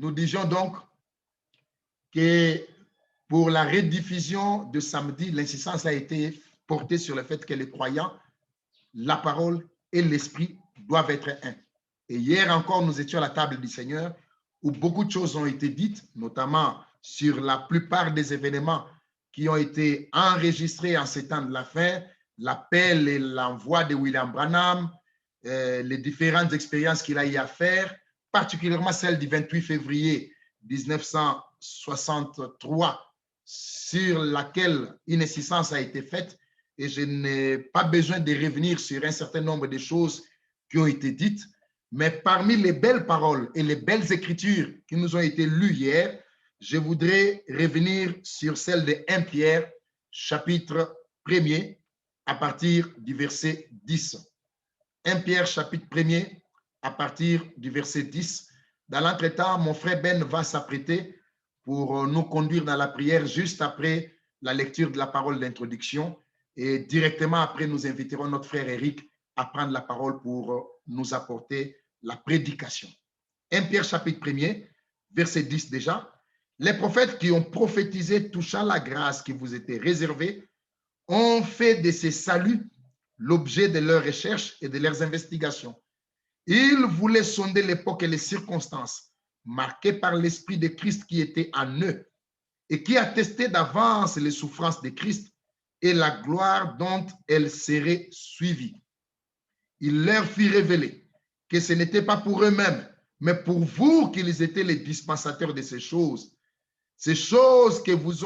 nous disions donc que pour la rediffusion de samedi, l'insistance a été portée sur le fait que les croyants, la parole et l'esprit doivent être un. Et hier encore, nous étions à la table du Seigneur où beaucoup de choses ont été dites, notamment sur la plupart des événements qui ont été enregistrés en ces temps de la fin, l'appel et l'envoi de William Branham, les différentes expériences qu'il a eu à faire, particulièrement celle du 28 février 1963, sur laquelle une insistance a été faite, et je n'ai pas besoin de revenir sur un certain nombre de choses qui ont été dites, mais parmi les belles paroles et les belles écritures qui nous ont été lues hier, je voudrais revenir sur celle de 1 Pierre, chapitre 1er, à partir du verset 10. 1 Pierre, chapitre 1er, à partir du verset 10. Dans l'entretemps, mon frère Ben va s'apprêter pour nous conduire dans la prière juste après la lecture de la parole d'introduction. Et directement après, nous inviterons notre frère Eric à prendre la parole pour nous apporter la prédication. 1 Pierre chapitre 1er, verset 10 déjà. Les prophètes qui ont prophétisé touchant la grâce qui vous était réservée ont fait de ces saluts l'objet de leurs recherches et de leurs investigations. Ils voulaient sonder l'époque et les circonstances marquées par l'Esprit de Christ qui était en eux et qui attestait d'avance les souffrances de Christ et la gloire dont elles seraient suivies. Il leur fit révéler que ce n'était pas pour eux-mêmes, mais pour vous qu'ils étaient les dispensateurs de ces choses que vous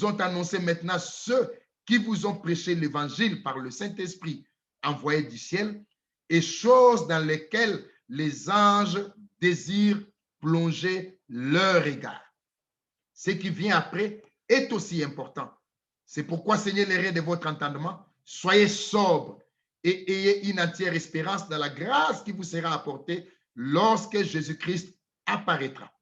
ont annoncé maintenant ceux qui vous ont prêché l'évangile par le Saint-Esprit envoyé du ciel, et choses dans lesquelles les anges désirent plonger leur regard. Ce qui vient après est aussi important. C'est pourquoi, Seigneur, les reins de votre entendement, soyez sobres et ayez une entière espérance dans la grâce qui vous sera apportée lorsque Jésus-Christ apparaîtra.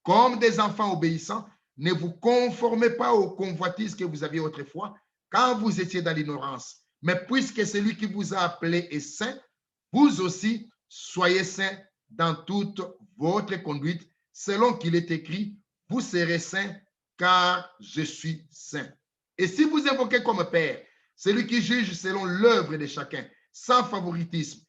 Comme des enfants obéissants, ne vous conformez pas aux convoitises que vous aviez autrefois quand vous étiez dans l'ignorance. Mais puisque celui qui vous a appelé est saint, vous aussi soyez saints dans toute votre conduite, selon qu'il est écrit, vous serez saints car je suis saint. Et si vous invoquez comme Père celui qui juge selon l'œuvre de chacun, sans favoritisme,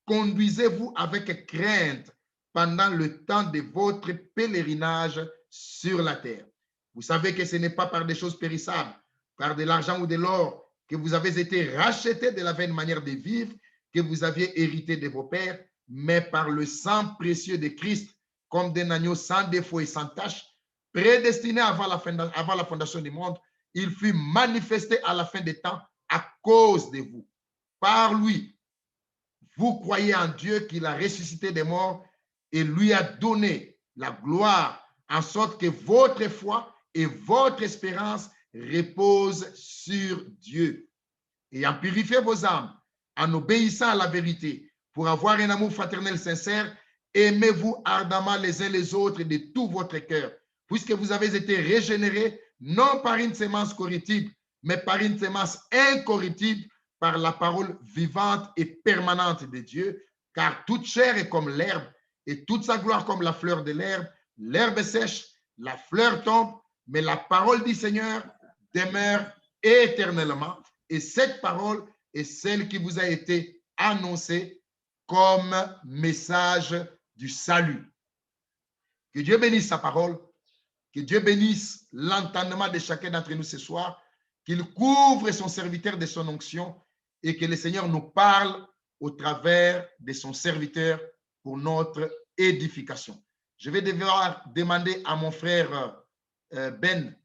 conduisez-vous avec crainte pendant le temps de votre pèlerinage sur la terre. Vous savez que ce n'est pas par des choses périssables, par de l'argent ou de l'or, que vous avez été rachetés de la vaine manière de vivre que vous aviez hérité de vos pères, mais par le sang précieux de Christ, comme d'un agneau sans défaut et sans tache, prédestiné avant la fondation du monde. Il fut manifesté à la fin des temps à cause de vous. Par lui, vous croyez en Dieu qu'il a ressuscité des morts et lui a donné la gloire, en sorte que votre foi et votre espérance reposent sur Dieu. Ayant purifié vos âmes, en obéissant à la vérité, pour avoir un amour fraternel sincère, aimez-vous ardemment les uns les autres de tout votre cœur, puisque vous avez été régénérés, non par une sémence corruptible, mais par une sémence incorruptible, par la parole vivante et permanente de Dieu, car toute chair est comme l'herbe, et toute sa gloire comme la fleur de l'herbe. L'herbe sèche, la fleur tombe, mais la parole du Seigneur demeure éternellement. Et cette parole est celle qui vous a été annoncée comme message du salut. Que Dieu bénisse sa parole, que Dieu bénisse l'entendement de chacun d'entre nous ce soir, qu'il couvre son serviteur de son onction et que le Seigneur nous parle au travers de son serviteur pour notre édification. Je vais devoir demander à mon frère Ben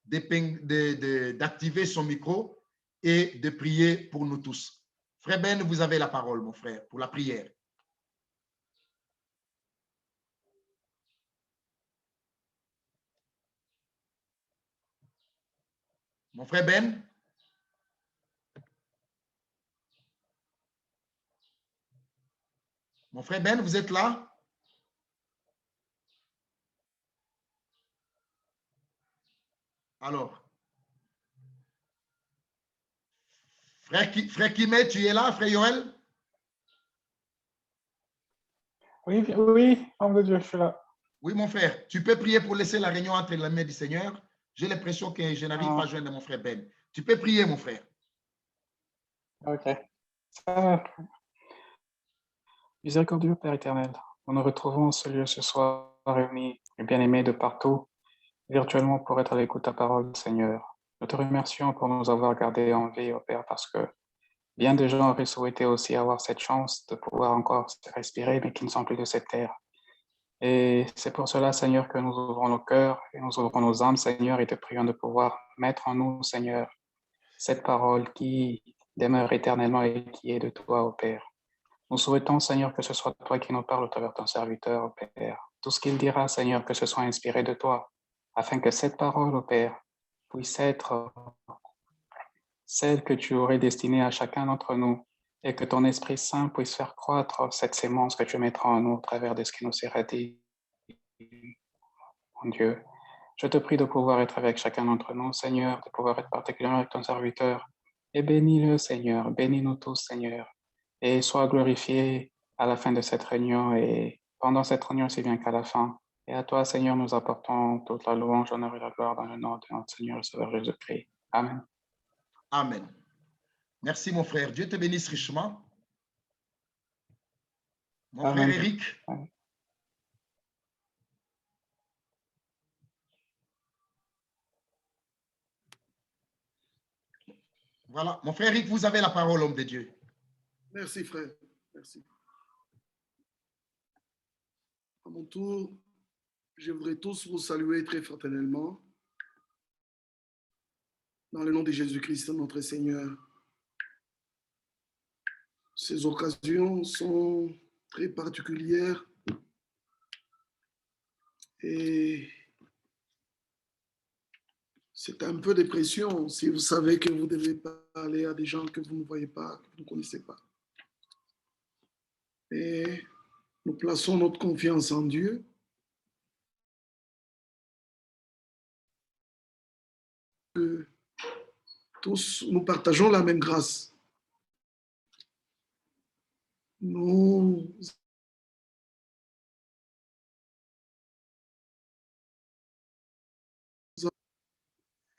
d'activer son micro et de prier pour nous tous. Frère Ben, vous avez la parole, mon frère, pour la prière. Mon frère Ben? Mon frère Ben, vous êtes là? Alors, frère Kimet, tu es là, frère Yoel? Oui, oui, homme de Dieu, je suis là. Oui, mon frère, tu peux prier pour laisser la réunion entre les mains du Seigneur. J'ai l'impression que je n'arrive pas à joindre mon frère Ben. Tu peux prier, mon frère. Ok. Miséricordieux Père éternel, nous nous retrouvons en ce lieu ce soir réunis, et bien-aimés de partout, virtuellement pour être à l'écoute de ta parole, Seigneur. Nous te remercions pour nous avoir gardés en vie, ô Père, parce que bien des gens auraient souhaité aussi avoir cette chance de pouvoir encore respirer, mais qui ne sont plus de cette terre. Et c'est pour cela, Seigneur, que nous ouvrons nos cœurs et nous ouvrons nos âmes, Seigneur, et te prions de pouvoir mettre en nous, Seigneur, cette parole qui demeure éternellement et qui est de toi, ô Père. Nous souhaitons, Seigneur, que ce soit toi qui nous parles au travers de ton serviteur, ô Père. Tout ce qu'il dira, Seigneur, que ce soit inspiré de toi, afin que cette parole, ô Père, puisse être celle que tu aurais destinée à chacun d'entre nous, et que ton Esprit Saint puisse faire croître cette sémence que tu mettras en nous au travers de ce qui nous sera dit, mon Dieu. Je te prie de pouvoir être avec chacun d'entre nous, Seigneur, de pouvoir être particulièrement avec ton serviteur. Et bénis-le, Seigneur, bénis-nous tous, Seigneur. Et sois glorifié à la fin de cette réunion et pendant cette réunion, si bien qu'à la fin. Et à toi, Seigneur, nous apportons toute la louange, l'honneur et la gloire dans le nom de notre Seigneur et Sauveur Jésus-Christ. Amen. Amen. Merci, mon frère. Dieu te bénisse richement. Mon Amen. frère Eric. Amen. Voilà. Mon frère Eric, vous avez la parole, homme de Dieu. Merci, frère. Merci. À mon tour, je voudrais tous vous saluer très fraternellement dans le nom de Jésus-Christ, notre Seigneur. Ces occasions sont très particulières et c'est un peu de pression si vous savez que vous devez parler à des gens que vous ne voyez pas, que vous ne connaissez pas. Et nous plaçons notre confiance en Dieu. Que tous, nous partageons la même grâce. Nous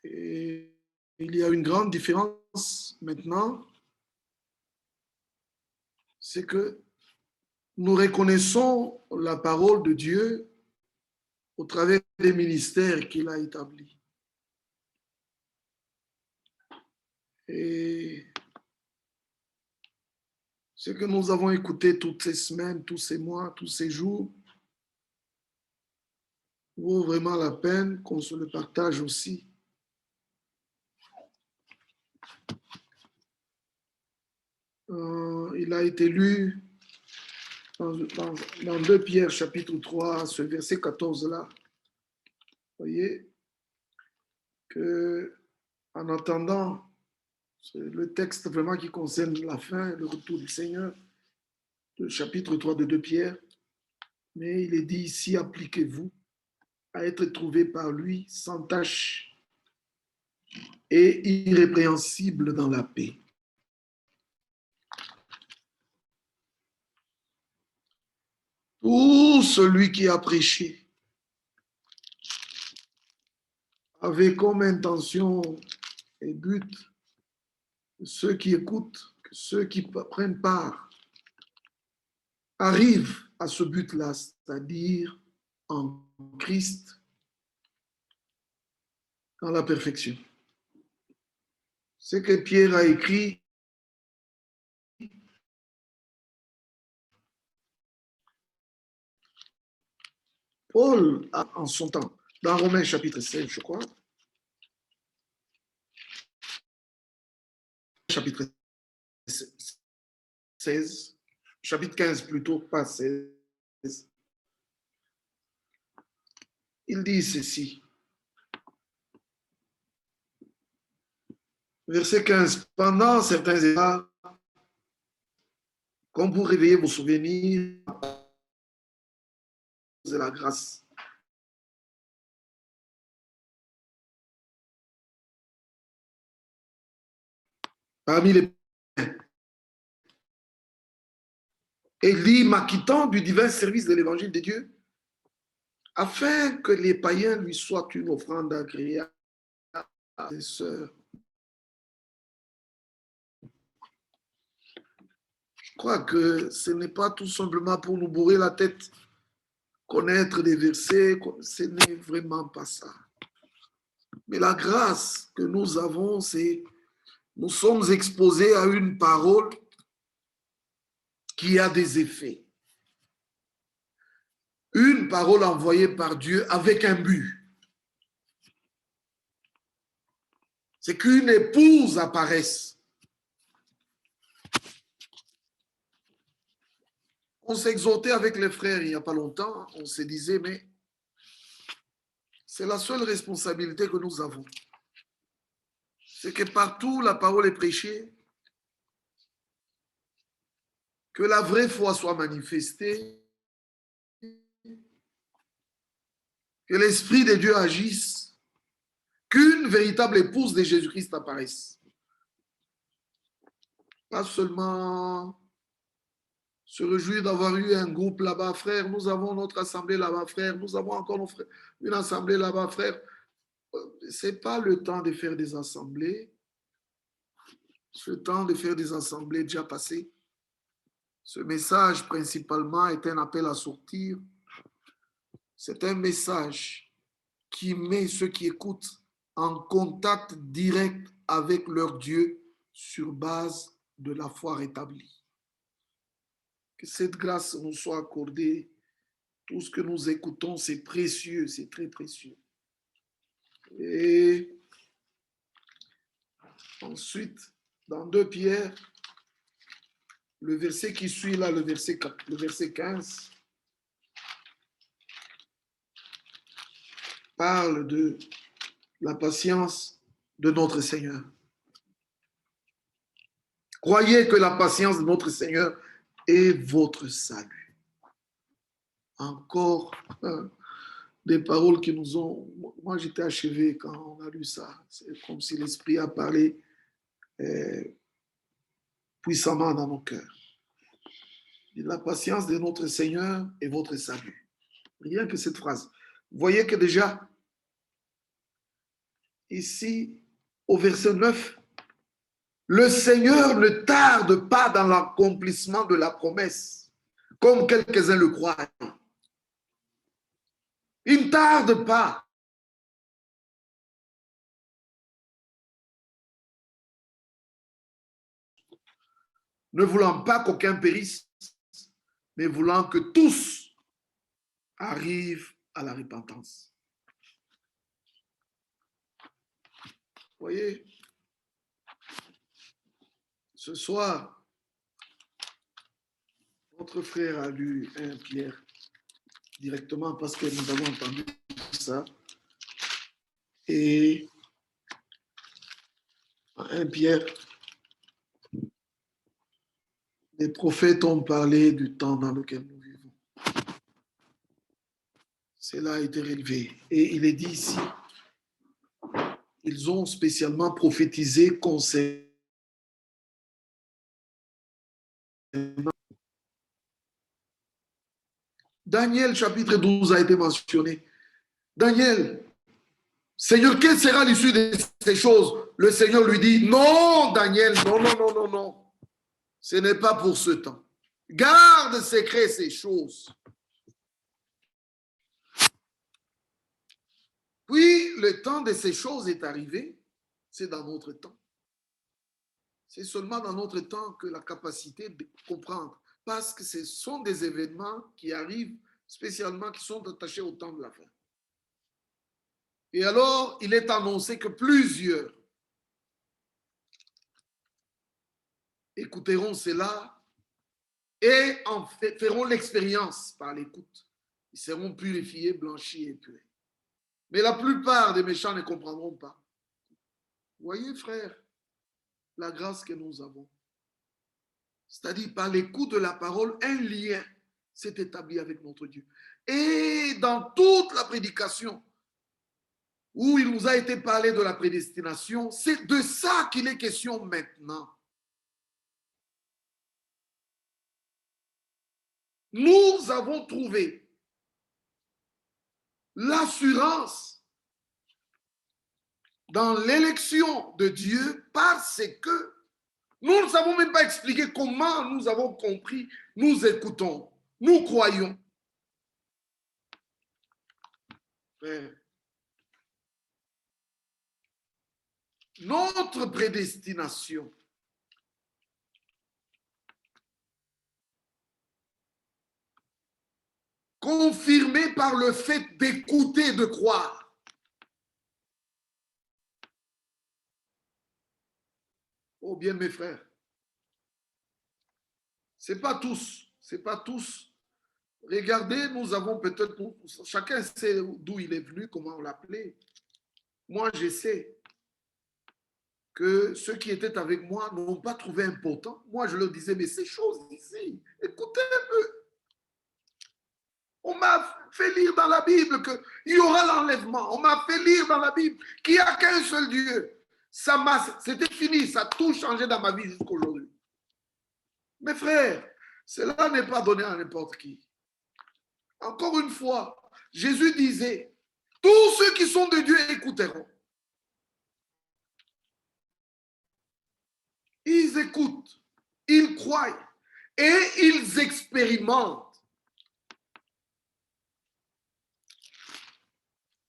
et il y a une grande différence maintenant, c'est que nous reconnaissons la parole de Dieu au travers des ministères qu'il a établis. Et ce que nous avons écouté toutes ces semaines, tous ces mois, tous ces jours, vaut vraiment la peine qu'on se le partage aussi. Il a été lu dans 2 Pierre chapitre 3, ce verset 14-là. Vous voyez que en attendant, c'est le texte vraiment qui concerne la fin, le retour du Seigneur, le chapitre 3 de 2 Pierre. Mais il est dit ici, appliquez-vous à être trouvé par lui sans tache et irrépréhensible dans la paix. Tout celui qui a prêché avait comme intention et but que ceux qui écoutent, que ceux qui prennent part, arrivent à ce but-là, c'est-à-dire en Christ, dans la perfection. Ce que Pierre a écrit, Paul a en son temps, dans Romains chapitre 16, je crois, chapitre 16, chapitre 15 plutôt, pas 16, il dit ceci. Verset 15. Pendant certains états, comme vous réveillez vos souvenirs de la grâce. Parmi les et dit, m'acquittant du divin service de l'évangile de Dieu, afin que les païens lui soient une offrande agréable à ses sœurs. Je crois que ce n'est pas tout simplement pour nous bourrer la tête, connaître des versets, ce n'est vraiment pas ça. Mais la grâce que nous avons, c'est nous sommes exposés à une parole qui a des effets. Une parole envoyée par Dieu avec un but. C'est qu'une épouse apparaisse. On s'exhortait avec les frères il n'y a pas longtemps, on se disait, mais c'est la seule responsabilité que nous avons. C'est que partout la parole est prêchée, que la vraie foi soit manifestée, que l'Esprit de Dieu agisse, qu'une véritable épouse de Jésus-Christ apparaisse. Pas seulement se réjouir d'avoir eu un groupe là-bas, frère, nous avons notre assemblée là-bas, frère, nous avons encore une assemblée là-bas, frère. Ce n'est pas le temps de faire des assemblées. Ce temps de faire des assemblées est déjà passé. Ce message, principalement, est un appel à sortir. C'est un message qui met ceux qui écoutent en contact direct avec leur Dieu sur base de la foi rétablie. Que cette grâce nous soit accordée. Tout ce que nous écoutons, c'est précieux, c'est très précieux. Et ensuite, dans 2 Pierre, le verset qui suit là, le verset 15, parle de la patience de notre Seigneur. Croyez que la patience de notre Seigneur est votre salut. Encore des paroles qui nous ont... Moi, j'étais achevé quand on a lu ça. C'est comme si l'Esprit a parlé puissamment dans nos cœurs. La patience de notre Seigneur est votre salut. Rien que cette phrase. Vous voyez que déjà, ici, au verset 9, le Seigneur ne tarde pas dans l'accomplissement de la promesse, comme quelques-uns le croient. Il ne tarde pas. Ne voulant pas qu'aucun périsse, mais voulant que tous arrivent à la repentance. Vous voyez, ce soir, notre frère a lu 1 Pierre directement parce que nous avons entendu ça. Et 1 Pierre, les prophètes ont parlé du temps dans lequel nous vivons. Cela a été relevé. Et il est dit ici, ils ont spécialement prophétisé concernant Daniel chapitre 12 a été mentionné. Daniel, Seigneur, quelle sera l'issue de ces choses? Le Seigneur lui dit, non, Daniel, non, non, non, non, non. Ce n'est pas pour ce temps. Garde secret ces choses. Puis, le temps de ces choses est arrivé. C'est dans notre temps. C'est seulement dans notre temps que la capacité de comprendre, parce que ce sont des événements qui arrivent spécialement, qui sont attachés au temps de la fin. Et alors, il est annoncé que plusieurs écouteront cela et en feront l'expérience par l'écoute. Ils seront purifiés, blanchis et purs. Mais la plupart des méchants ne comprendront pas. Voyez, frère, la grâce que nous avons. C'est-à-dire, par l'écoute de la parole, un lien s'est établi avec notre Dieu. Et dans toute la prédication, où il nous a été parlé de la prédestination, c'est de ça qu'il est question maintenant. Nous avons trouvé l'assurance dans l'élection de Dieu parce que nous ne savons même pas expliquer comment nous avons compris, nous écoutons, nous croyons. Frère, notre prédestination confirmée par le fait d'écouter, de croire. Oh bien mes frères, c'est pas tous. Regardez, nous avons peut-être, chacun sait d'où il est venu, comment on l'appelait. Moi, je sais que ceux qui étaient avec moi n'ont pas trouvé important. Moi, je leur disais, mais ces choses ici, écoutez un peu. On m'a fait lire dans la Bible qu'il y aura l'enlèvement. On m'a fait lire dans la Bible qu'il n'y a qu'un seul Dieu. C'était fini, ça a tout changé dans ma vie jusqu'aujourd'hui. Mes frères, cela n'est pas donné à n'importe qui. Encore une fois, Jésus disait, tous ceux qui sont de Dieu écouteront. Ils écoutent, ils croient et ils expérimentent.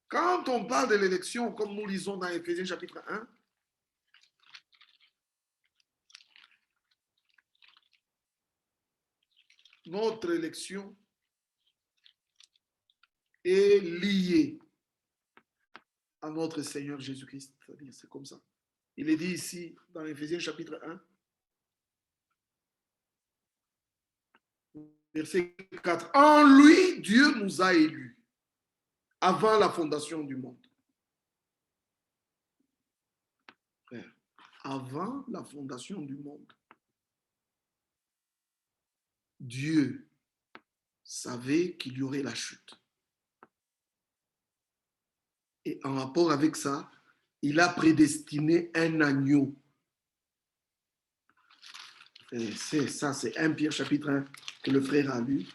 Quand on parle de l'élection, comme nous lisons dans Éphésiens chapitre 1, notre élection est liée à notre Seigneur Jésus-Christ. C'est-à-dire, c'est comme ça. Il est dit ici dans Éphésiens chapitre 1, verset 4. En lui, Dieu nous a élus avant la fondation du monde. Frère, avant la fondation du monde, Dieu savait qu'il y aurait la chute. Et en rapport avec ça, il a prédestiné un agneau. Et c'est 1 Pierre chapitre 1 que le frère a lu.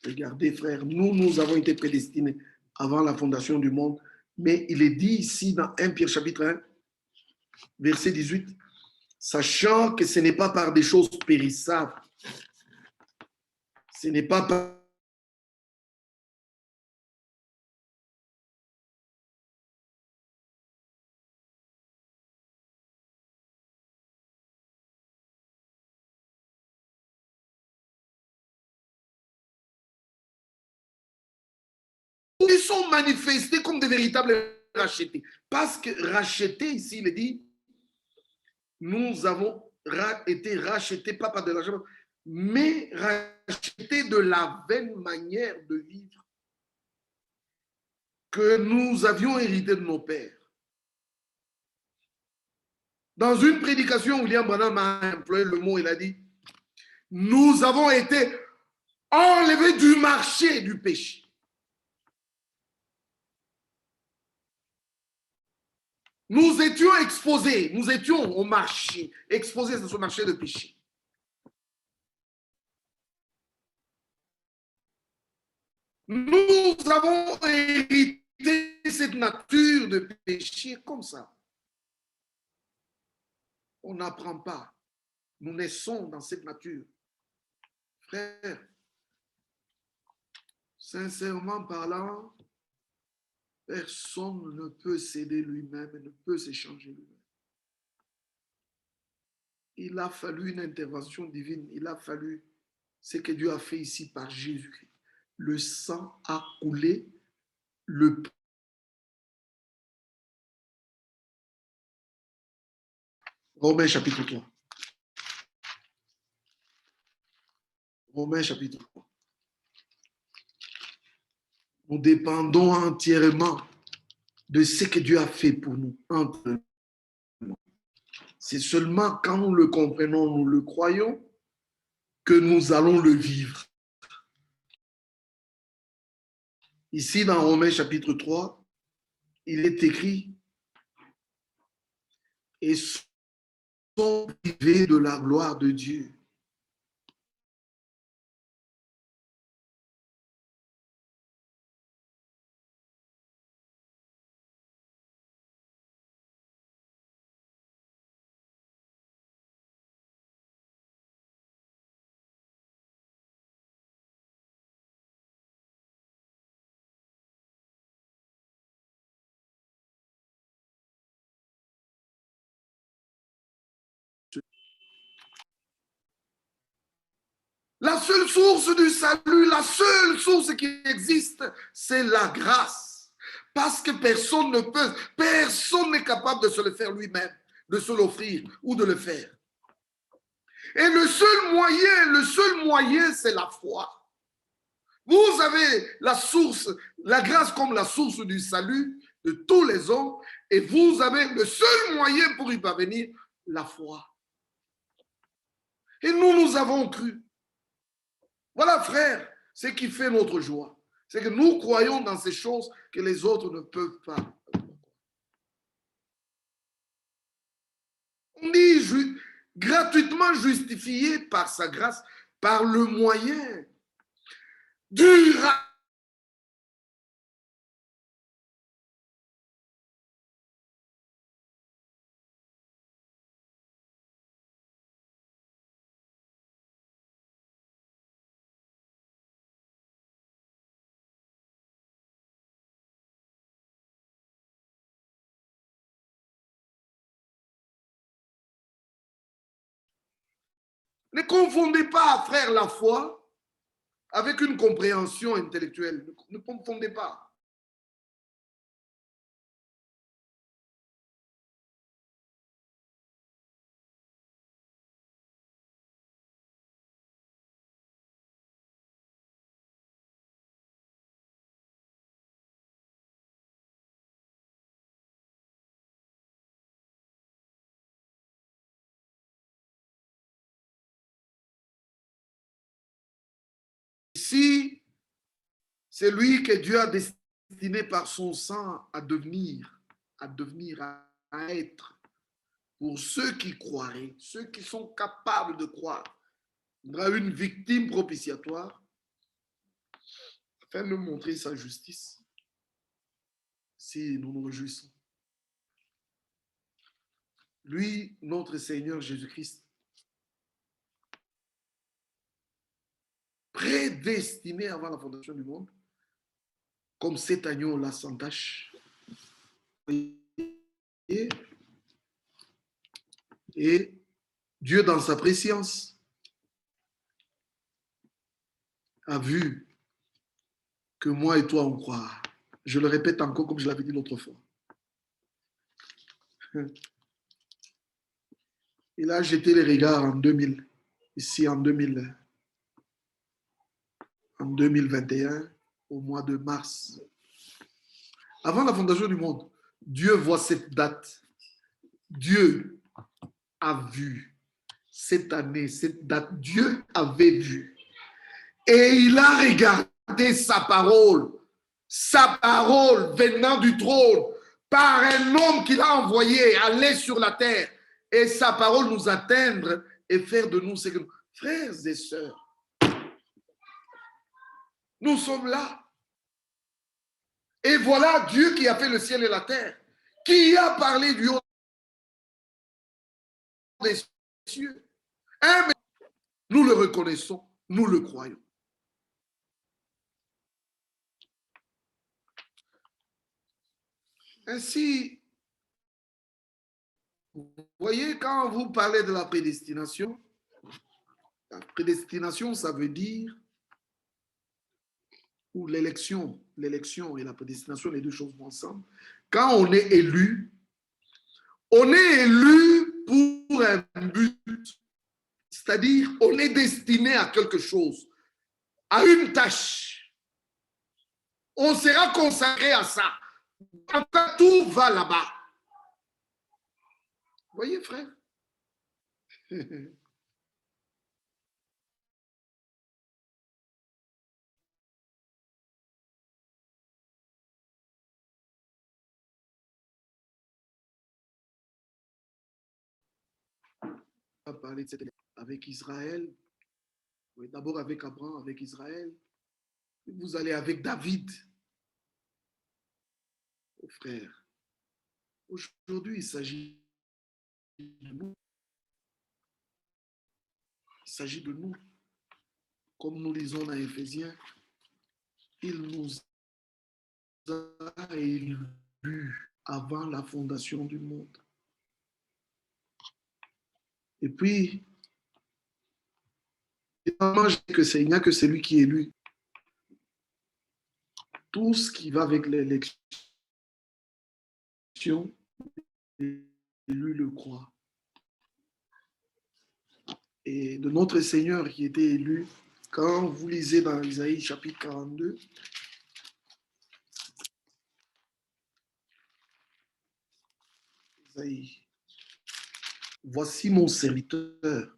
Regardez, frère, nous avons été prédestinés avant la fondation du monde. Mais il est dit ici dans 1 Pierre chapitre 1, verset 18, sachant que ce n'est pas par des choses périssables, ce n'est pas par ils sont manifestés comme des véritables rachetés. Parce que rachetés, ici, il est dit, nous avons été rachetés, pas par de l'argent, mais rachetés de la vaine manière de vivre que nous avions hérité de nos pères. Dans une prédication, William Branham a employé le mot, il a dit, nous avons été enlevés du marché du péché. Nous étions exposés, nous étions au marché, exposés à ce marché de péché. Nous avons hérité cette nature de péché comme ça. On n'apprend pas. Nous naissons dans cette nature. Frère, sincèrement parlant, personne ne peut s'aider lui-même et ne peut s'échanger lui-même. Il a fallu une intervention divine. Il a fallu ce que Dieu a fait ici par Jésus-Christ. Le sang a coulé, le Romains chapitre 3. Romains chapitre 3. Nous dépendons entièrement de ce que Dieu a fait pour nous. C'est seulement quand nous le comprenons, nous le croyons, que nous allons le vivre. Ici, dans Romains chapitre 3, il est écrit « Et sont privés de la gloire de Dieu ». La seule source du salut, la seule source qui existe, c'est la grâce. Parce que personne n'est capable de se le faire lui-même, de se l'offrir ou de le faire. Et le seul moyen, c'est la foi. Vous avez la source, la grâce comme la source du salut de tous les hommes, et vous avez le seul moyen pour y parvenir, la foi. Et nous avons cru. Voilà, frère, ce qui fait notre joie. C'est que nous croyons dans ces choses que les autres ne peuvent pas. On dit gratuitement justifié par sa grâce, par le moyen du Ne confondez pas, frère, la foi avec une compréhension intellectuelle. Ne confondez pas. Si c'est lui que Dieu a destiné par son sang à devenir, à être, pour ceux qui croiraient, ceux qui sont capables de croire, il y aura une victime propitiatoire afin de montrer sa justice. Si nous nous réjouissons. Lui, notre Seigneur Jésus-Christ, prédestiné avant la fondation du monde, comme cet agneau-là sans tache. Et Dieu, dans sa préscience, a vu que moi et toi, on croit. Je le répète encore comme je l'avais dit l'autre fois. Il a jeté les regards en 2000, ici en 2021, au mois de mars. Avant la fondation du monde, Dieu voit cette date. Dieu a vu cette année, cette date. Dieu avait vu. Et il a regardé sa parole venant du trône par un homme qu'il a envoyé aller sur la terre. Et sa parole nous atteindre et faire de nous ce que nous... Frères et sœurs, nous sommes là. Et voilà Dieu qui a fait le ciel et la terre, qui a parlé du haut des cieux. Mais nous le reconnaissons, nous le croyons. Ainsi, vous voyez, quand vous parlez de la prédestination, ça veut dire, ou l'élection et la prédestination, les deux choses vont ensemble. Quand on est élu pour un but, c'est-à-dire on est destiné à quelque chose, à une tâche. On sera consacré à ça. Quand tout va là-bas. Vous voyez, frère? On va parler de cette avec Israël. D'abord avec Abraham, avec Israël. Vous allez avec David. Oh, frère, aujourd'hui, il s'agit de nous. Il s'agit de nous. Comme nous lisons dans Éphésiens, il nous a élus avant la fondation du monde. Et puis, il n'y a que celui qui est élu. Tout ce qui va avec l'élection, l'élu le croit. Et de notre Seigneur qui était élu, quand vous lisez dans Isaïe chapitre 42, Isaïe, voici mon serviteur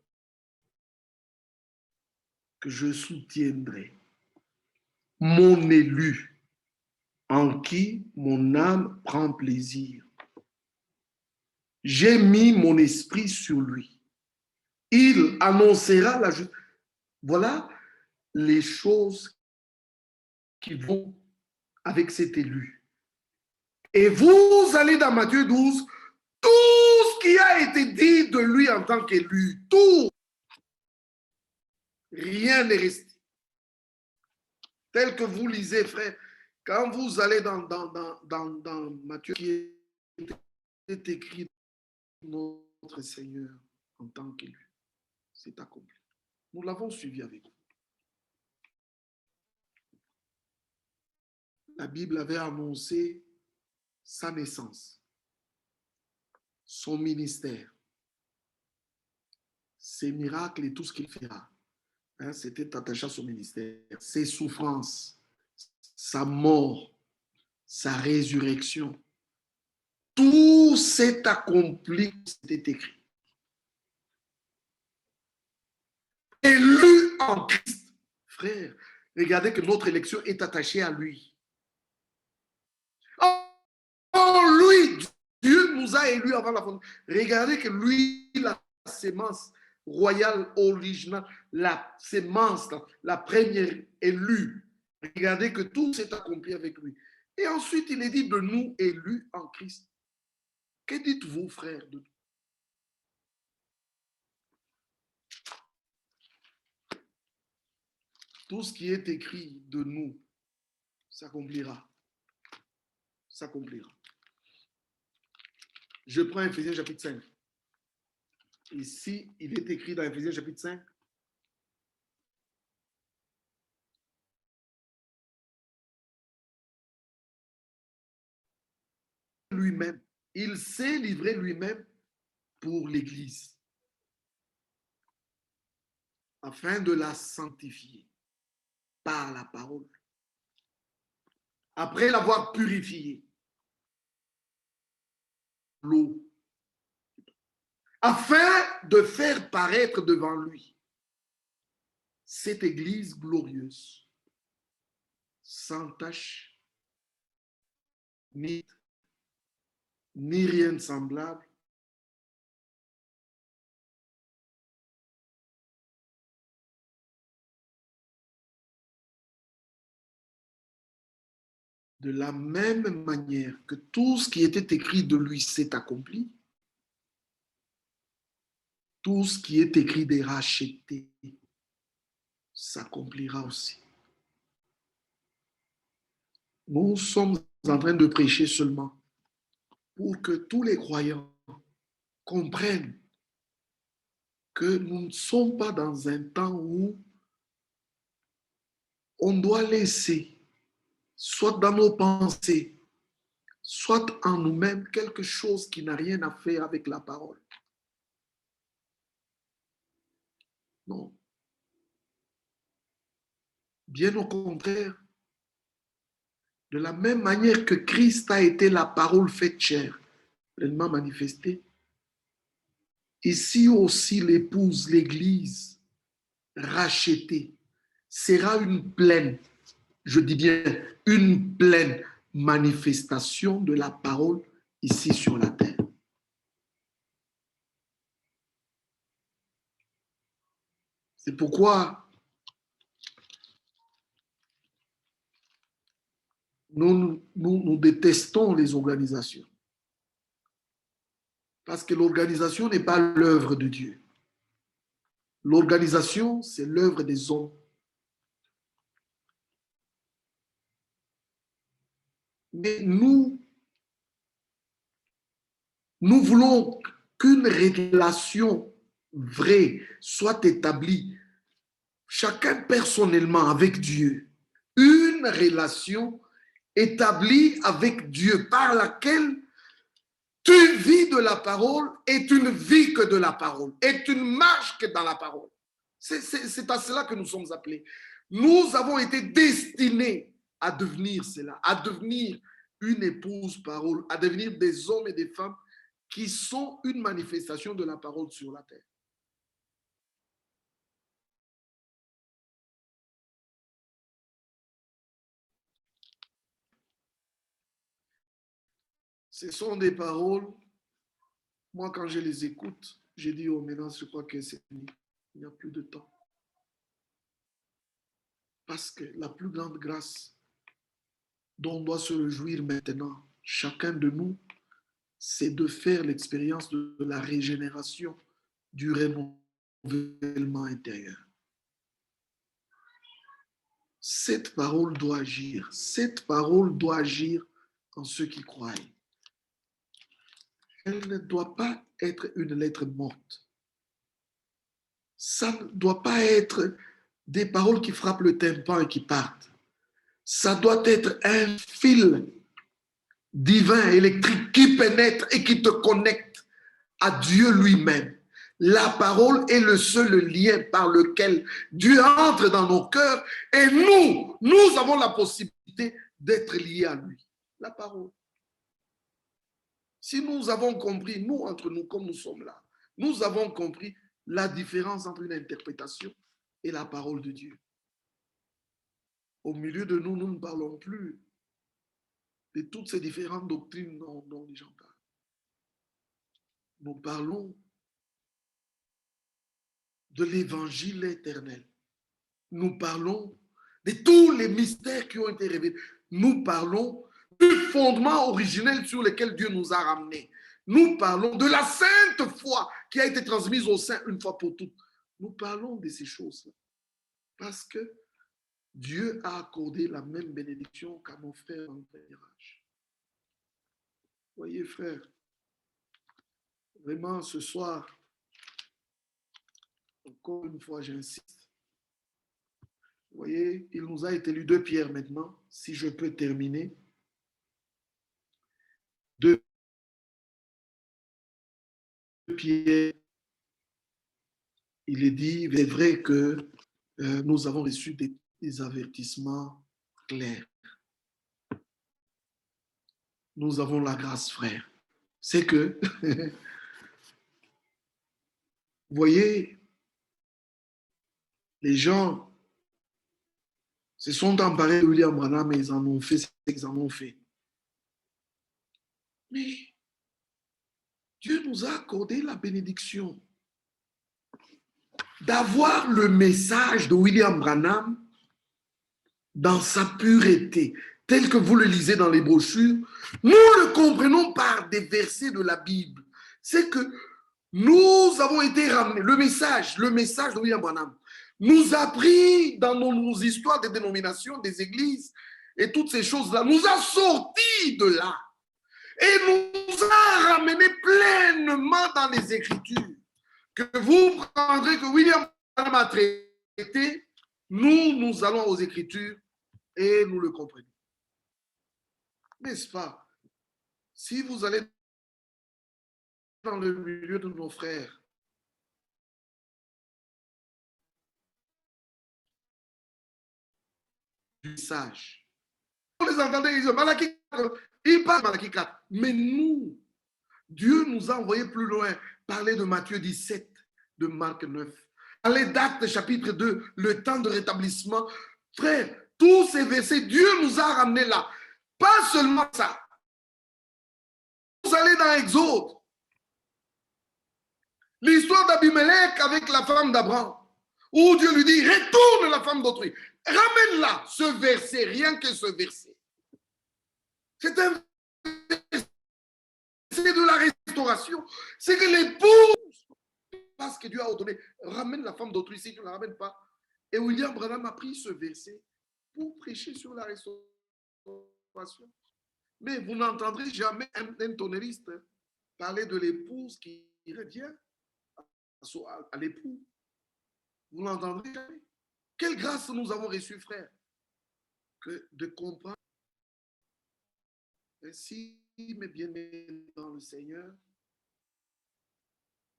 que je soutiendrai, mon élu, en qui mon âme prend plaisir. J'ai mis mon esprit sur lui. Il annoncera la justice. Voilà les choses qui vont avec cet élu. Et vous allez dans Matthieu 12, tout ce qui a été dit de lui en tant qu'élu, tout, rien n'est resté. Tel que vous lisez, frère, quand vous allez dans Matthieu, qui est écrit notre Seigneur en tant qu'élu, c'est accompli. Nous l'avons suivi avec vous. La Bible avait annoncé sa naissance, son ministère, ses miracles et tout ce qu'il fera. C'était attaché à son ministère, ses souffrances, sa mort, sa résurrection. Tout s'est accompli, c'était écrit. Élu en Christ. Frère, regardez que notre élection est attachée à lui. En lui, Dieu nous a élus avant la fondation. Regardez que lui, la sémence royale originale, la sémence, la première élue. Regardez que tout s'est accompli avec lui. Et ensuite, il est dit de nous élus en Christ. Que dites-vous, frères, de nous? Tout ce qui est écrit de nous s'accomplira. S'accomplira. Je prends Éphésiens chapitre 5. Ici, il est écrit dans Éphésiens chapitre 5. Lui-même, il s'est livré lui-même pour l'Église, afin de la sanctifier par la parole. Après l'avoir purifiée, l'eau, afin de faire paraître devant lui cette Église glorieuse, sans tache, ni rien de semblable, de la même manière que tout ce qui était écrit de lui s'est accompli, tout ce qui est écrit des rachetés s'accomplira aussi. Nous sommes en train de prêcher seulement pour que tous les croyants comprennent que nous ne sommes pas dans un temps où on doit laisser, soit dans nos pensées, soit en nous-mêmes, quelque chose qui n'a rien à faire avec la parole. Non. Bien au contraire, de la même manière que Christ a été la parole faite chair, pleinement manifestée, ici aussi l'épouse, l'Église, rachetée, sera une pleine, je dis bien une pleine manifestation de la parole ici sur la terre. C'est pourquoi nous détestons les organisations. Parce que l'organisation n'est pas l'œuvre de Dieu. L'organisation, c'est l'œuvre des hommes. Mais nous voulons qu'une relation vraie soit établie chacun personnellement avec Dieu, une relation établie avec Dieu par laquelle tu vis de la parole et tu ne vis que de la parole et tu ne marches que dans la parole. C'est à cela que nous sommes appelés. Nous avons été destinés à devenir cela, à devenir une épouse parole, à devenir des hommes et des femmes qui sont une manifestation de la parole sur la terre. Ce sont des paroles, moi quand je les écoute, je dis, oh maintenant je crois que c'est fini, il n'y a plus de temps. Parce que la plus grande grâce dont on doit se réjouir maintenant, chacun de nous, c'est de faire l'expérience de la régénération, du renouvellement intérieur. Cette parole doit agir. Cette parole doit agir en ceux qui croient. Elle ne doit pas être une lettre morte. Ça ne doit pas être des paroles qui frappent le tympan et qui partent. Ça doit être un fil divin, électrique, qui pénètre et qui te connecte à Dieu lui-même. La parole est le seul lien par lequel Dieu entre dans nos cœurs et nous avons la possibilité d'être liés à lui. La parole. Si nous avons compris, nous, entre nous, comme nous sommes là, nous avons compris la différence entre une interprétation et la parole de Dieu. Au milieu de nous, nous ne parlons plus de toutes ces différentes doctrines dont les gens parlent. Nous parlons de l'évangile éternel. Nous parlons de tous les mystères qui ont été révélés. Nous parlons du fondement originel sur lequel Dieu nous a ramenés. Nous parlons de la sainte foi qui a été transmise au sein une fois pour toutes. Nous parlons de ces choses-là parce que Dieu a accordé la même bénédiction qu'à nos frères en premier âge. Voyez, frères, vraiment ce soir, encore une fois, j'insiste. Vous voyez, il nous a été lu 2 Pierre maintenant, si je peux terminer. 2 Pierre, il est dit, il est vrai que nous avons reçu des avertissements clairs. Nous avons la grâce, frère. C'est que, vous voyez, les gens se sont emparés de William Branham et ils en ont fait ce qu'ils en ont fait. Mais Dieu nous a accordé la bénédiction d'avoir le message de William Branham dans sa pureté, tel que vous le lisez dans les brochures. Nous le comprenons par des versets de la Bible. C'est que nous avons été ramenés, le message de William Branham nous a pris dans nos histoires des dénominations, des églises et toutes ces choses-là, nous a sortis de là et nous a ramenés pleinement dans les Écritures. Que vous prendrez que William Branham a traité, nous allons aux Écritures et nous le comprenons. N'est-ce pas? Si vous allez dans le milieu de nos frères, du sage, vous les entendez, ils disent Malachie 4, ils parlent de Malachie 4, mais nous, Dieu nous a envoyé plus loin, parler de Matthieu 17, de Marc 9, parler d'Actes chapitre 2, le temps de rétablissement. Frère, tous ces versets, Dieu nous a ramenés là. Pas seulement ça. Vous allez dans Exode. L'histoire d'Abimelech avec la femme d'Abraham, où Dieu lui dit, retourne la femme d'autrui. Ramène-la, ce verset, rien que ce verset. C'est un verset de la restauration. C'est que l'épouse, parce que Dieu a ordonné, ramène la femme d'autrui si tu ne la ramènes pas. Et William Branham a pris ce verset pour prêcher sur la restauration. Mais vous n'entendrez jamais un tonneriste parler de l'épouse qui revient à l'époux. Vous n'entendrez jamais. Quelle grâce nous avons reçue, frère, que de comprendre. Ainsi, mes bien-aimés dans le Seigneur,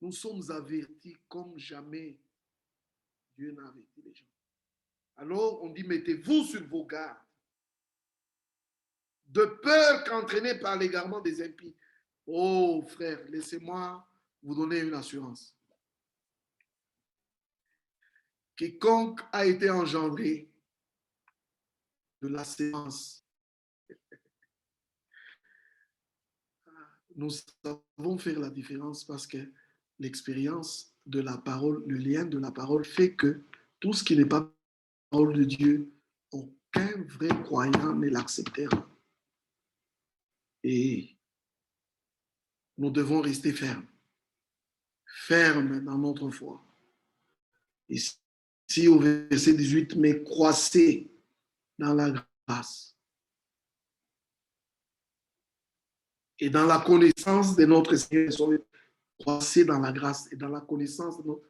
nous sommes avertis comme jamais Dieu n'a averti les gens. Alors, on dit, mettez-vous sur vos gardes, de peur qu'entraînés par l'égarement des impies. Oh, frère, laissez-moi vous donner une assurance. Quiconque a été engendré de la séance, nous savons faire la différence parce que l'expérience de la parole, le lien de la parole fait que tout ce qui n'est pas la parole de Dieu, aucun vrai croyant ne l'acceptera. Et nous devons rester fermes, fermes dans notre foi. Ici au verset 18, mais croissez dans la grâce et dans la connaissance de notre Seigneur. Croissez dans la grâce et dans la connaissance de notre...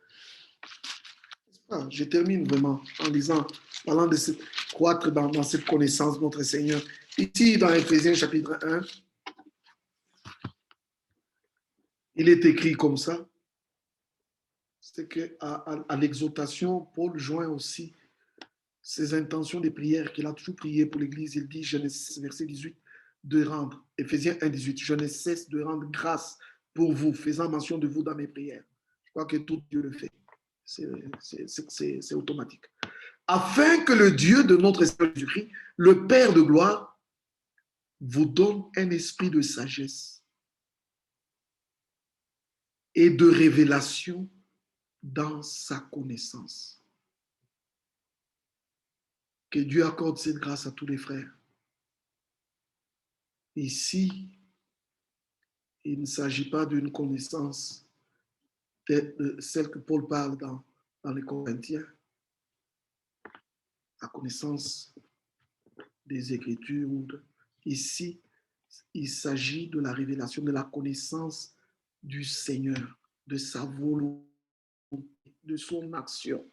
Je termine vraiment en disant, parlant de croître dans cette connaissance de notre Seigneur. Ici, dans Éphésiens chapitre 1, il est écrit comme ça. C'est qu'à l'exhortation, Paul joint aussi ses intentions de prière qu'il a toujours prié pour l'Église. Il dit, je ne cesse, verset 18, de rendre, Éphésiens 1, 18, je ne cesse de rendre grâce pour vous, faisant mention de vous dans mes prières. Je crois que tout Dieu le fait. C'est automatique. Afin que le Dieu de notre Seigneur Jésus-Christ, le Père de gloire, vous donne un esprit de sagesse et de révélation dans sa connaissance. Que Dieu accorde cette grâce à tous les frères. Ici, il ne s'agit pas d'une connaissance de celle que Paul parle dans les Corinthiens, la connaissance des Écritures. Ici, il s'agit de la révélation, de la connaissance du Seigneur, de sa volonté, de son action,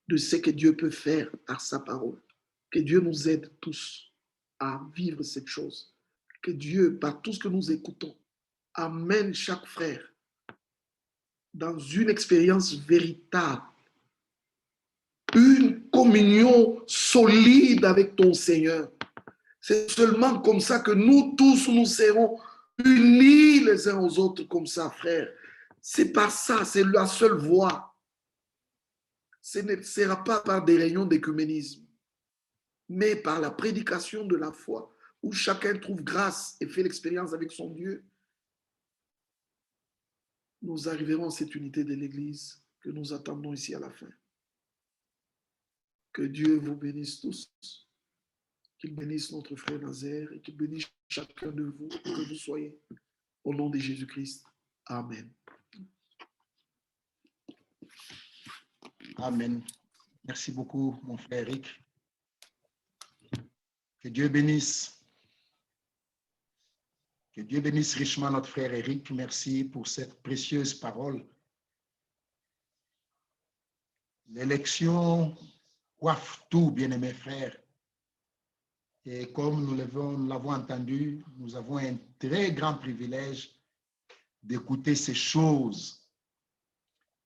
de ce que Dieu peut faire par sa parole. Que Dieu nous aide tous à vivre cette chose. Que Dieu, par tout ce que nous écoutons, amène chaque frère dans une expérience véritable, une communion solide avec ton Seigneur. C'est seulement comme ça que nous tous, nous serons unis les uns aux autres comme ça, frère. C'est par ça, c'est la seule voie. Ce ne sera pas par des réunions d'écuménisme, mais par la prédication de la foi, où chacun trouve grâce et fait l'expérience avec son Dieu. Nous arriverons à cette unité de l'Église que nous attendons ici à la fin. Que Dieu vous bénisse tous, qu'il bénisse notre frère Nazaire et qu'il bénisse chacun de vous, que vous soyez, au nom de Jésus-Christ. Amen. Amen. Merci beaucoup, mon frère Eric. Que Dieu bénisse. Que Dieu bénisse richement notre frère Eric. Merci pour cette précieuse parole. L'élection coiffe tout, bien-aimés frères. Et comme nous l'avons entendu, nous avons un très grand privilège d'écouter ces choses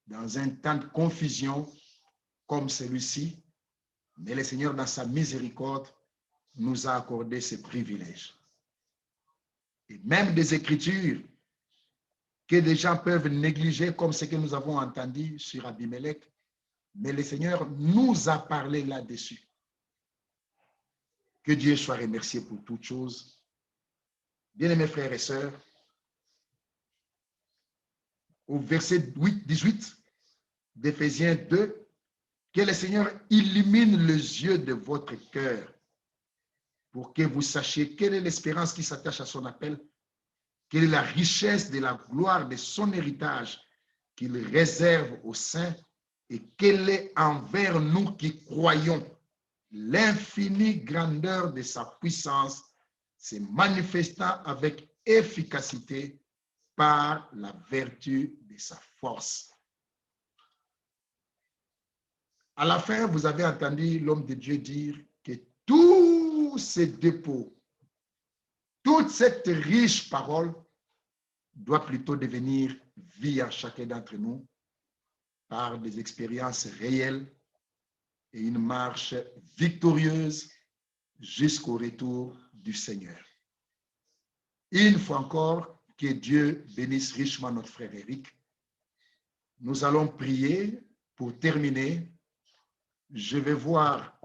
dans un temps de confusion comme celui-ci. Mais le Seigneur, dans sa miséricorde, nous a accordé ces privilèges. Et même des Écritures que des gens peuvent négliger, comme ce que nous avons entendu sur Abimelech. Mais le Seigneur nous a parlé là-dessus. Que Dieu soit remercié pour toutes choses. Bien-aimés frères et sœurs, au verset 18 d'Éphésiens 2, que le Seigneur illumine les yeux de votre cœur pour que vous sachiez quelle est l'espérance qui s'attache à son appel, quelle est la richesse de la gloire de son héritage qu'il réserve aux saints et quelle est envers nous qui croyons l'infinie grandeur de sa puissance se manifestant avec efficacité par la vertu de sa force. À la fin, vous avez entendu l'homme de Dieu dire que tous ces dépôts, toute cette riche parole doit plutôt devenir vie à chacun d'entre nous par des expériences réelles et une marche victorieuse jusqu'au retour du Seigneur. Une fois encore, que Dieu bénisse richement notre frère Éric. Nous allons prier pour terminer. Je vais voir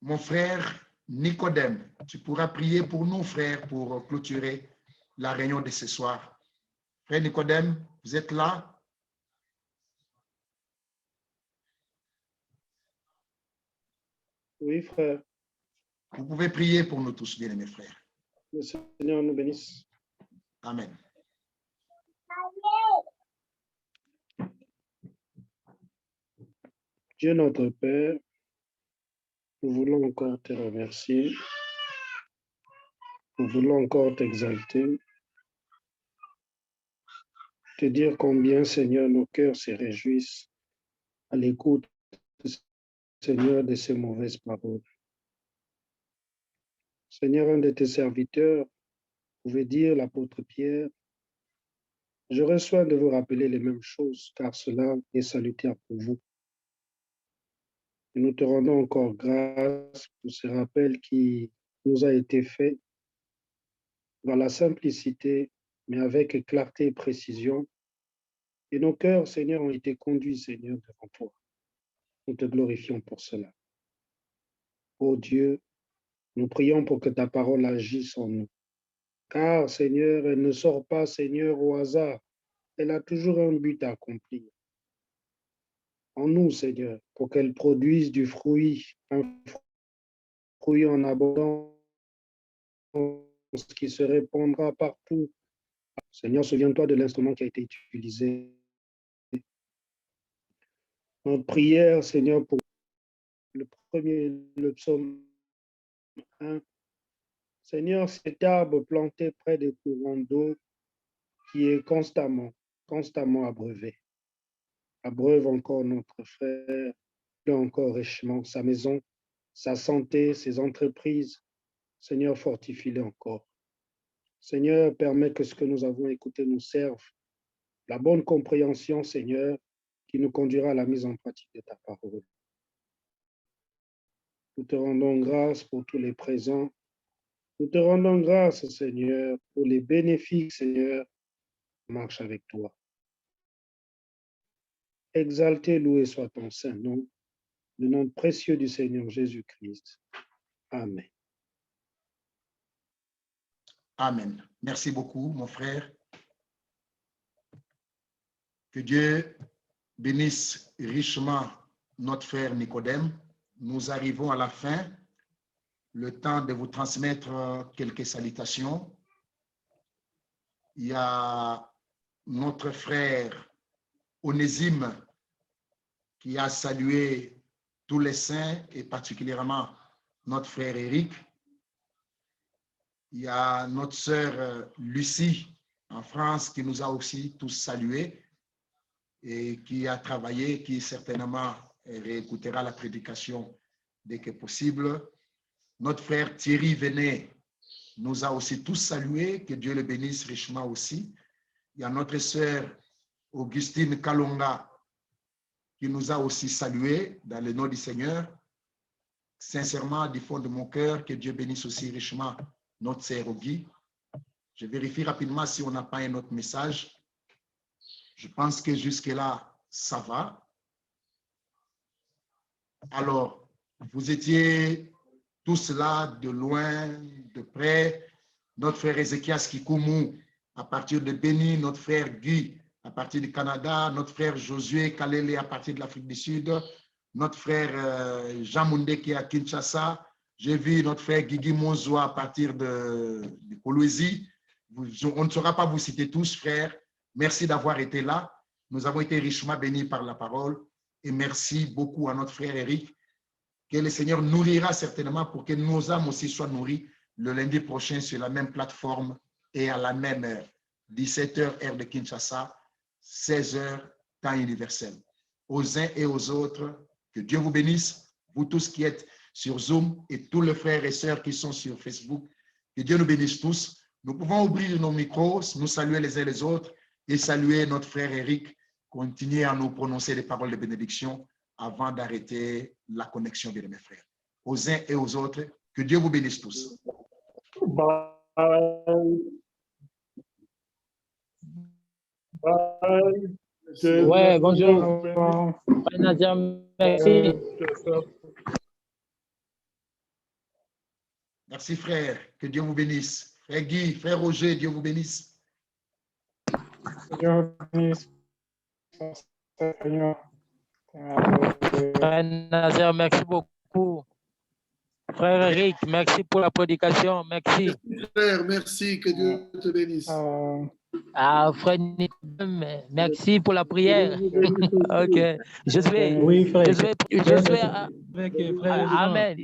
mon frère Nicodème. Tu pourras prier pour nous, frère, pour clôturer la réunion de ce soir. Frère Nicodème, vous êtes là? Oui, frère. Vous pouvez prier pour nous tous, bien-aimés frères. Le Seigneur nous bénisse. Amen. Dieu notre Père, nous voulons encore te remercier. Nous voulons encore t'exalter. Te dire combien, Seigneur, nos cœurs se réjouissent à l'écoute, Seigneur, de ces mauvaises paroles. Seigneur, un de tes serviteurs pouvait dire, l'apôtre Pierre, j'aurais soin de vous rappeler les mêmes choses, car cela est salutaire pour vous. Et nous te rendons encore grâce pour ce rappel qui nous a été fait dans la simplicité, mais avec clarté et précision. Et nos cœurs, Seigneur, ont été conduits, Seigneur, devant toi. Nous te glorifions pour cela. Ô Dieu, nous prions pour que ta parole agisse en nous. Car, Seigneur, elle ne sort pas, Seigneur, au hasard. Elle a toujours un but à accomplir. En nous, Seigneur, pour qu'elle produise du fruit, un fruit en abondance qui se répandra partout. Seigneur, souviens-toi de l'instrument qui a été utilisé. Notre prière, Seigneur, pour le psaume 1. Seigneur, cet arbre planté près des courants d'eau qui est constamment abreuvé. Abreuve encore notre frère, encore richement sa maison, sa santé, ses entreprises. Seigneur, fortifie-le encore. Seigneur, permets que ce que nous avons écouté nous serve. La bonne compréhension, Seigneur, qui nous conduira à la mise en pratique de ta parole. Nous te rendons grâce pour tous les présents. Nous te rendons grâce, Seigneur, pour les bénéfices, Seigneur, marche avec toi. Exalté, loué soit ton saint nom, le nom précieux du Seigneur Jésus-Christ. Amen. Amen. Merci beaucoup, mon frère. Que Dieu bénisse richement notre frère Nicodème. Nous arrivons à la fin. Le temps de vous transmettre quelques salutations. Il y a notre frère Onésime qui a salué tous les saints et particulièrement notre frère Éric. Il y a notre sœur Lucie en France qui nous a aussi tous salués et qui a travaillé, qui certainement réécoutera la prédication dès que possible. Notre frère Thierry Venet nous a aussi tous salués, que Dieu le bénisse richement aussi. Il y a notre sœur Augustine Kalonga qui nous a aussi salués dans le nom du Seigneur. Sincèrement, du fond de mon cœur, que Dieu bénisse aussi richement notre sœur Auguy. Je vérifie rapidement si on n'a pas un autre message. Je pense que jusque-là, ça va. Alors, vous étiez tous là, de loin, de près. Notre frère Ézéchias Kikoumou, à partir de Béni, notre frère Guy, à partir du Canada, notre frère Josué Kalele, à partir de l'Afrique du Sud, notre frère Jean Moundé qui est à Kinshasa. J'ai vu notre frère Guigui Monzo à partir de Coloésie. On ne saura pas vous citer tous, frères. Merci d'avoir été là. Nous avons été richement bénis par la parole. Et merci beaucoup à notre frère Éric, que le Seigneur nourrira certainement pour que nos âmes aussi soient nourries le lundi prochain sur la même plateforme et à la même heure. 17h, heure de Kinshasa, 16h, temps universel. Aux uns et aux autres, que Dieu vous bénisse, vous tous qui êtes sur Zoom et tous les frères et sœurs qui sont sur Facebook. Que Dieu nous bénisse tous. Nous pouvons ouvrir nos micros, nous saluer les uns les autres et saluer notre frère Eric. Continuez à nous prononcer des paroles de bénédiction avant d'arrêter la connexion, bien mes frères. Aux uns et aux autres, que Dieu vous bénisse tous. Ouais, bonjour. Nadia, merci. Merci frère, que Dieu vous bénisse. Frère Guy, frère Roger, Dieu vous bénisse. Dieu vous bénisse. Seigneur. Frère Nadia, merci beaucoup. Frère Eric, merci pour la prédication. Merci. Frère, merci, que Dieu te bénisse. Frère Nicodème, merci pour la prière. Ok. Je suis. Oui, frère. Je suis. Amen.